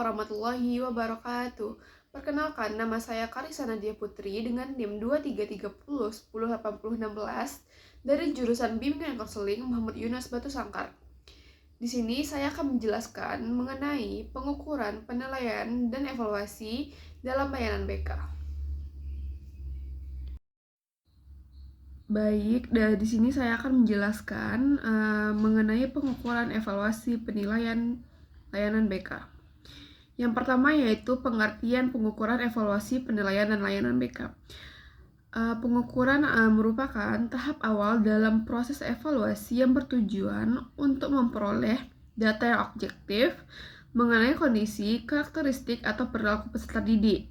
warahmatullahi wabarakatuh. Perkenalkan, nama saya Karisa Nadia Putri dengan NIM 2330108016 dari jurusan Bimbingan Konseling Muhammad Yunus Batu Sangkar. Di sini saya akan menjelaskan mengenai pengukuran, penilaian, dan evaluasi dalam layanan BK. Baik, di sini saya akan menjelaskan mengenai pengukuran, evaluasi, penilaian layanan BK. Yang pertama yaitu pengertian pengukuran, evaluasi, penilaian, dan layanan BK. Pengukuran merupakan tahap awal dalam proses evaluasi yang bertujuan untuk memperoleh data yang objektif mengenai kondisi, karakteristik, atau perilaku peserta didik.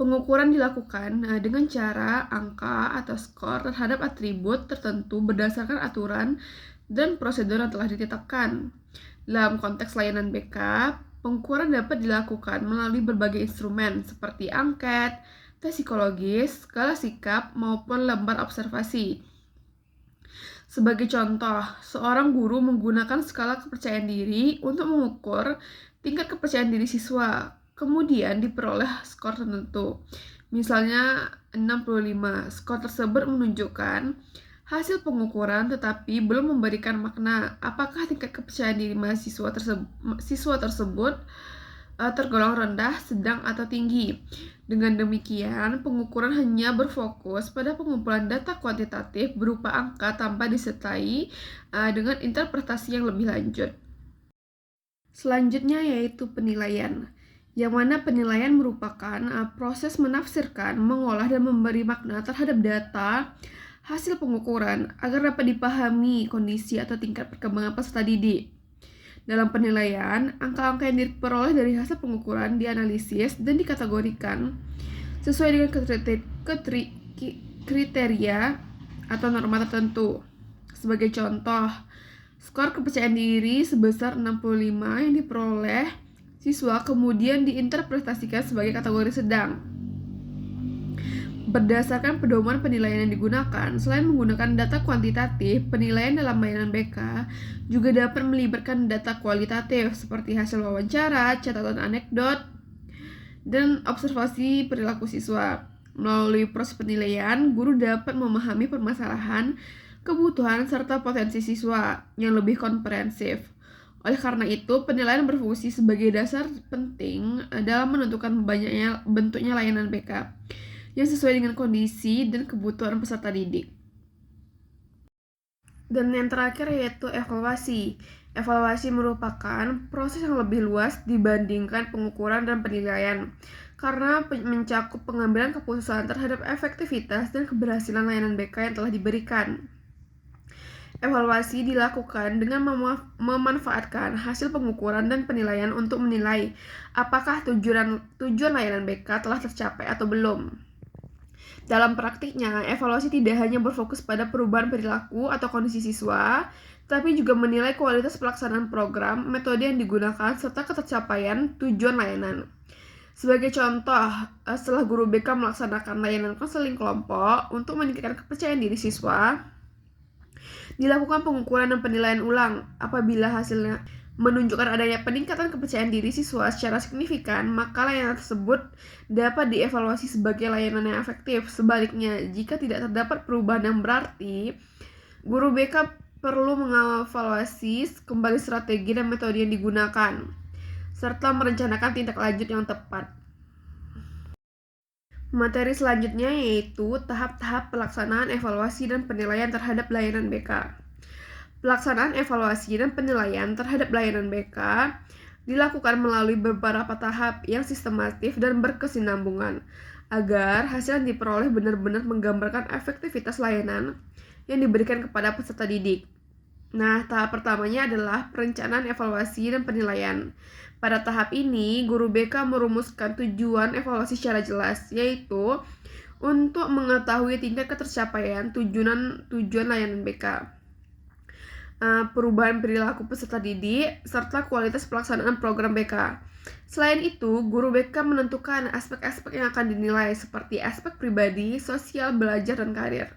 Pengukuran dilakukan dengan cara angka atau skor terhadap atribut tertentu berdasarkan aturan dan prosedur yang telah ditetapkan. Dalam konteks layanan BK, pengukuran dapat dilakukan melalui berbagai instrumen seperti angket, tes psikologis, skala sikap, maupun lembar observasi. Sebagai contoh, seorang guru menggunakan skala kepercayaan diri untuk mengukur tingkat kepercayaan diri siswa, kemudian diperoleh skor tertentu. Misalnya 65, skor tersebut menunjukkan hasil pengukuran tetapi belum memberikan makna apakah tingkat kepercayaan diri siswa tersebut tergolong rendah, sedang, atau tinggi. Dengan demikian, pengukuran hanya berfokus pada pengumpulan data kuantitatif berupa angka tanpa disertai dengan interpretasi yang lebih lanjut. Selanjutnya yaitu penilaian, yang mana penilaian merupakan proses menafsirkan, mengolah, dan memberi makna terhadap data hasil pengukuran agar dapat dipahami kondisi atau tingkat perkembangan peserta didik. Dalam penilaian, angka-angka yang diperoleh dari hasil pengukuran dianalisis dan dikategorikan sesuai dengan kriteria atau norma tertentu. Sebagai contoh, skor kepercayaan diri sebesar 65 yang diperoleh siswa kemudian diinterpretasikan sebagai kategori sedang. Berdasarkan pedoman penilaian yang digunakan, selain menggunakan data kuantitatif, penilaian dalam layanan BK juga dapat melibatkan data kualitatif seperti hasil wawancara, catatan anekdot, dan observasi perilaku siswa. Melalui proses penilaian, guru dapat memahami permasalahan, kebutuhan, serta potensi siswa yang lebih komprehensif. Oleh karena itu, penilaian berfungsi sebagai dasar penting dalam menentukan bentuknya layanan BK yang sesuai dengan kondisi dan kebutuhan peserta didik. Dan yang terakhir yaitu evaluasi. Evaluasi merupakan proses yang lebih luas dibandingkan pengukuran dan penilaian, karena mencakup pengambilan keputusan terhadap efektivitas dan keberhasilan layanan BK yang telah diberikan. Evaluasi dilakukan dengan memanfaatkan hasil pengukuran dan penilaian untuk menilai apakah tujuan layanan BK telah tercapai atau belum. Dalam praktiknya, evaluasi tidak hanya berfokus pada perubahan perilaku atau kondisi siswa, tapi juga menilai kualitas pelaksanaan program, metode yang digunakan, serta ketercapaian tujuan layanan. Sebagai contoh, setelah guru BK melaksanakan layanan konseling kelompok untuk meningkatkan kepercayaan diri siswa, dilakukan pengukuran dan penilaian ulang. Apabila hasilnya menunjukkan adanya peningkatan kepercayaan diri siswa secara signifikan, maka layanan tersebut dapat dievaluasi sebagai layanan yang efektif. Sebaliknya, jika tidak terdapat perubahan yang berarti, guru BK perlu mengevaluasi kembali strategi dan metode yang digunakan, serta merencanakan tindak lanjut yang tepat. Materi selanjutnya yaitu tahap-tahap pelaksanaan evaluasi dan penilaian terhadap layanan BK. Pelaksanaan evaluasi dan penilaian terhadap layanan BK dilakukan melalui beberapa tahap yang sistematis dan berkesinambungan agar hasil yang diperoleh benar-benar menggambarkan efektivitas layanan yang diberikan kepada peserta didik. Nah, tahap pertamanya adalah perencanaan evaluasi dan penilaian. Pada tahap ini, guru BK merumuskan tujuan evaluasi secara jelas, yaitu untuk mengetahui tingkat ketercapaian tujuan layanan BK. Perubahan perilaku peserta didik, serta kualitas pelaksanaan program BK. Selain itu, guru BK menentukan aspek-aspek yang akan dinilai seperti aspek pribadi, sosial, belajar, dan karir,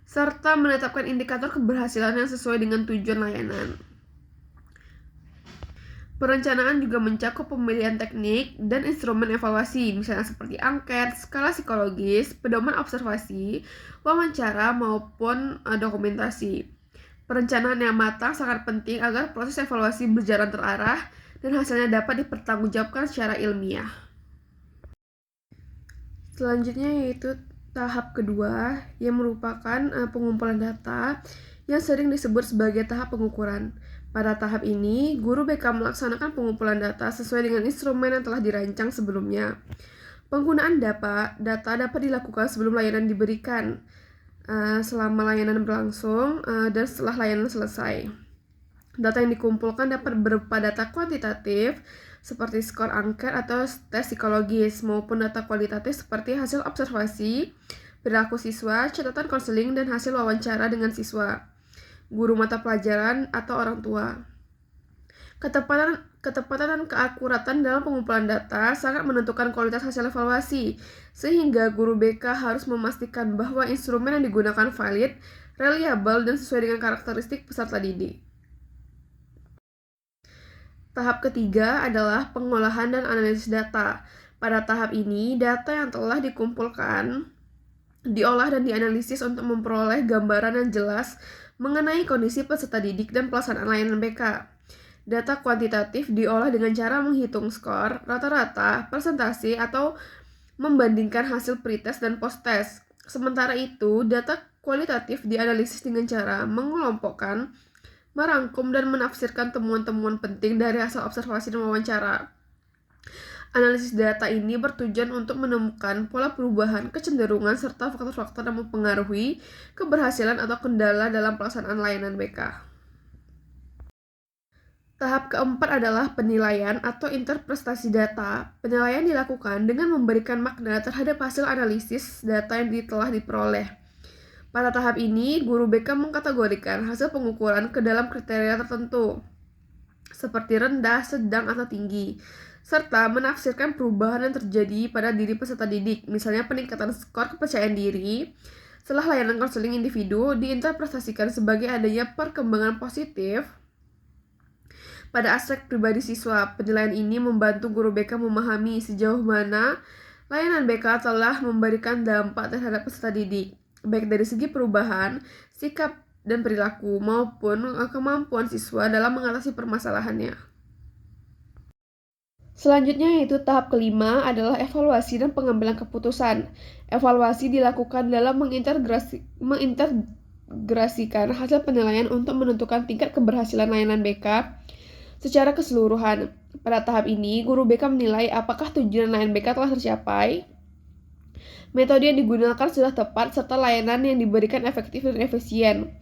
serta menetapkan indikator keberhasilan yang sesuai dengan tujuan layanan. Perencanaan juga mencakup pemilihan teknik dan instrumen evaluasi, misalnya seperti angket, skala psikologis, pedoman observasi, wawancara, maupun dokumentasi. Perencanaan yang matang sangat penting agar proses evaluasi berjalan terarah dan hasilnya dapat dipertanggungjawabkan secara ilmiah. Selanjutnya yaitu tahap kedua yang merupakan pengumpulan data yang sering disebut sebagai tahap pengukuran. Pada tahap ini, guru BK melaksanakan pengumpulan data sesuai dengan instrumen yang telah dirancang sebelumnya. Penggunaan data dapat dilakukan sebelum layanan diberikan, selama layanan berlangsung, dan setelah layanan selesai. Data yang dikumpulkan dapat berupa data kuantitatif seperti skor angket atau tes psikologis, maupun data kualitatif seperti hasil observasi, perilaku siswa, catatan konseling, dan hasil wawancara dengan siswa, guru mata pelajaran, atau orang tua. Ketepatan dan keakuratan dalam pengumpulan data sangat menentukan kualitas hasil evaluasi, sehingga guru BK harus memastikan bahwa instrumen yang digunakan valid, reliable, dan sesuai dengan karakteristik peserta didik. Tahap ketiga adalah pengolahan dan analisis data. Pada tahap ini, data yang telah dikumpulkan diolah dan dianalisis untuk memperoleh gambaran yang jelas mengenai kondisi peserta didik dan pelaksanaan layanan BK. Data kuantitatif diolah dengan cara menghitung skor, rata-rata, persentase, atau membandingkan hasil pretest dan posttest. Sementara itu, data kualitatif dianalisis dengan cara mengelompokkan, merangkum, dan menafsirkan temuan-temuan penting dari hasil observasi dan wawancara. Analisis data ini bertujuan untuk menemukan pola perubahan, kecenderungan, serta faktor-faktor yang mempengaruhi keberhasilan atau kendala dalam pelaksanaan layanan BK. Tahap keempat adalah penilaian atau interpretasi data. Penilaian dilakukan dengan memberikan makna terhadap hasil analisis data yang telah diperoleh. Pada tahap ini, guru BK mengkategorikan hasil pengukuran ke dalam kriteria tertentu, seperti rendah, sedang, atau tinggi, serta menafsirkan perubahan yang terjadi pada diri peserta didik, misalnya peningkatan skor kepercayaan diri. Setelah layanan konseling individu diinterpretasikan sebagai adanya perkembangan positif pada aspek pribadi siswa. Penilaian ini membantu guru BK memahami sejauh mana layanan BK telah memberikan dampak terhadap peserta didik, baik dari segi perubahan, sikap, dan perilaku, maupun kemampuan siswa dalam mengatasi permasalahannya. Selanjutnya yaitu tahap kelima adalah evaluasi dan pengambilan keputusan. Evaluasi dilakukan dalam mengintegrasikan hasil penilaian untuk menentukan tingkat keberhasilan layanan BK secara keseluruhan. Pada tahap ini, guru BK menilai apakah tujuan layanan BK telah tercapai, metode yang digunakan sudah tepat, serta layanan yang diberikan efektif dan efisien.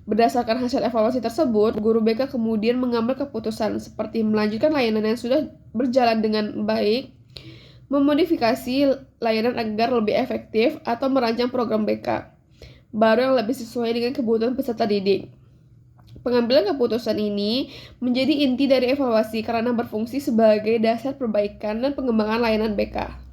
Berdasarkan hasil evaluasi tersebut, guru BK kemudian mengambil keputusan seperti melanjutkan layanan yang sudah berjalan dengan baik, memodifikasi layanan agar lebih efektif, atau merancang program BK baru yang lebih sesuai dengan kebutuhan peserta didik. Pengambilan keputusan ini menjadi inti dari evaluasi karena berfungsi sebagai dasar perbaikan dan pengembangan layanan BK.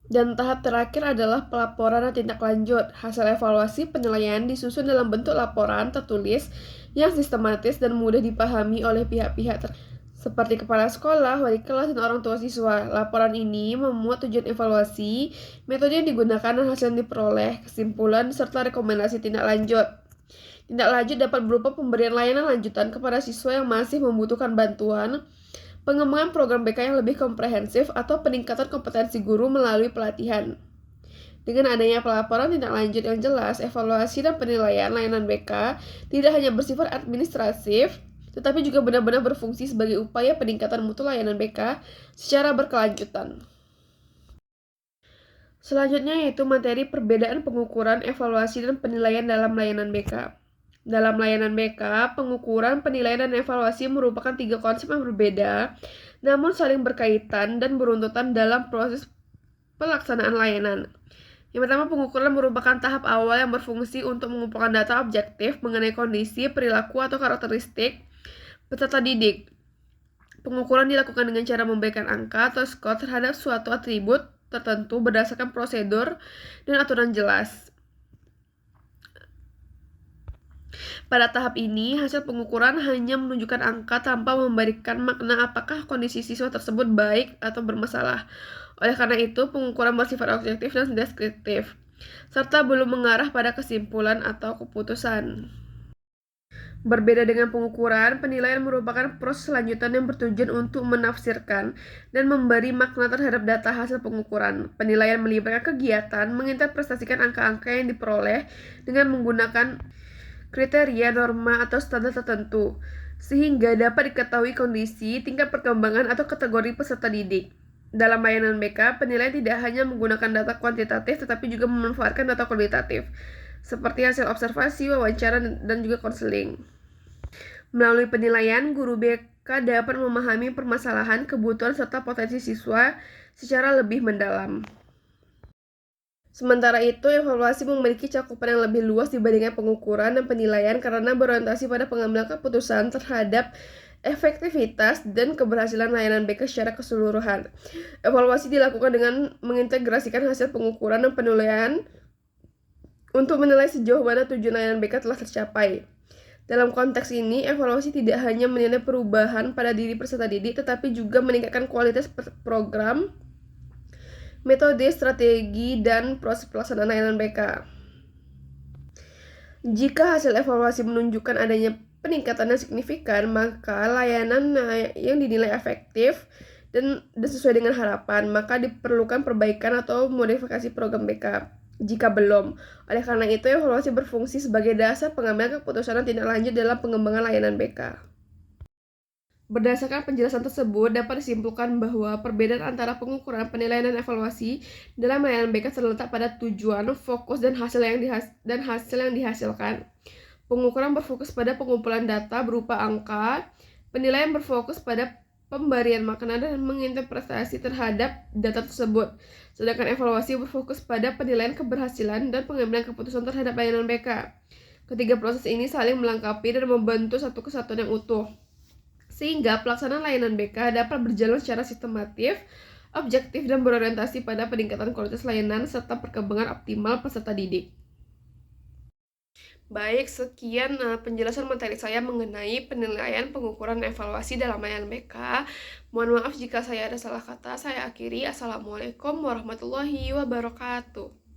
Dan tahap terakhir adalah pelaporan dan tindak lanjut. Hasil evaluasi penilaian disusun dalam bentuk laporan tertulis yang sistematis dan mudah dipahami oleh pihak-pihak seperti kepala sekolah, wali kelas, dan orang tua siswa. Laporan ini memuat tujuan evaluasi, metode yang digunakan dan hasil yang diperoleh, kesimpulan, serta rekomendasi tindak lanjut. Tindak lanjut dapat berupa pemberian layanan lanjutan kepada siswa yang masih membutuhkan bantuan, pengembangan program BK yang lebih komprehensif, atau peningkatan kompetensi guru melalui pelatihan. Dengan adanya pelaporan tindak lanjut yang jelas, evaluasi dan penilaian layanan BK tidak hanya bersifat administratif, tetapi juga benar-benar berfungsi sebagai upaya peningkatan mutu layanan BK secara berkelanjutan. Selanjutnya yaitu materi perbedaan pengukuran, evaluasi, dan penilaian dalam layanan BK. Dalam layanan BK, pengukuran, penilaian, dan evaluasi merupakan 3 konsep yang berbeda, namun saling berkaitan dan beruntutan dalam proses pelaksanaan layanan. Yang pertama, pengukuran merupakan tahap awal yang berfungsi untuk mengumpulkan data objektif mengenai kondisi, perilaku, atau karakteristik peserta didik. Pengukuran dilakukan dengan cara memberikan angka atau skor terhadap suatu atribut tertentu berdasarkan prosedur dan aturan jelas. Pada tahap ini, hasil pengukuran hanya menunjukkan angka tanpa memberikan makna apakah kondisi siswa tersebut baik atau bermasalah. Oleh karena itu, pengukuran bersifat objektif dan deskriptif, serta belum mengarah pada kesimpulan atau keputusan. Berbeda dengan pengukuran, penilaian merupakan proses lanjutan yang bertujuan untuk menafsirkan dan memberi makna terhadap data hasil pengukuran. Penilaian melibatkan kegiatan menginterpretasikan angka-angka yang diperoleh dengan menggunakan kriteria, norma, atau standar tertentu, sehingga dapat diketahui kondisi, tingkat perkembangan, atau kategori peserta didik. Dalam layanan BK, penilaian tidak hanya menggunakan data kuantitatif, tetapi juga memanfaatkan data kualitatif, seperti hasil observasi, wawancara, dan juga konseling. Melalui penilaian, guru BK dapat memahami permasalahan, kebutuhan, serta potensi siswa secara lebih mendalam. Sementara itu, evaluasi memiliki cakupan yang lebih luas dibandingkan pengukuran dan penilaian karena berorientasi pada pengambilan keputusan terhadap efektivitas dan keberhasilan layanan BK secara keseluruhan. Evaluasi dilakukan dengan mengintegrasikan hasil pengukuran dan penilaian untuk menilai sejauh mana tujuan layanan BK telah tercapai. Dalam konteks ini, evaluasi tidak hanya menilai perubahan pada diri peserta didik, tetapi juga meningkatkan kualitas program, metode, strategi, dan proses pelaksanaan layanan BK. Jika hasil evaluasi menunjukkan adanya peningkatan yang signifikan, maka layanan yang dinilai efektif dan sesuai dengan harapan, maka diperlukan perbaikan atau modifikasi program BK. Jika belum, oleh karena itu evaluasi berfungsi sebagai dasar pengambilan keputusan dan tindak lanjut dalam pengembangan layanan BK. Berdasarkan penjelasan tersebut, dapat disimpulkan bahwa perbedaan antara pengukuran, penilaian, dan evaluasi dalam layanan BK terletak pada tujuan, fokus, dan hasil yang dihasilkan. Pengukuran berfokus pada pengumpulan data berupa angka, penilaian berfokus pada pemberian makna dan menginterpretasi terhadap data tersebut. Sedangkan evaluasi berfokus pada penilaian keberhasilan dan pengambilan keputusan terhadap layanan BK. Ketiga proses ini saling melengkapi dan membentuk satu kesatuan yang utuh, sehingga pelaksanaan layanan BK dapat berjalan secara sistematif, objektif, dan berorientasi pada peningkatan kualitas layanan serta perkembangan optimal peserta didik. Baik, sekian penjelasan materi saya mengenai penilaian, pengukuran, evaluasi dalam layanan BK. Mohon maaf jika saya ada salah kata. Saya akhiri. Assalamualaikum warahmatullahi wabarakatuh.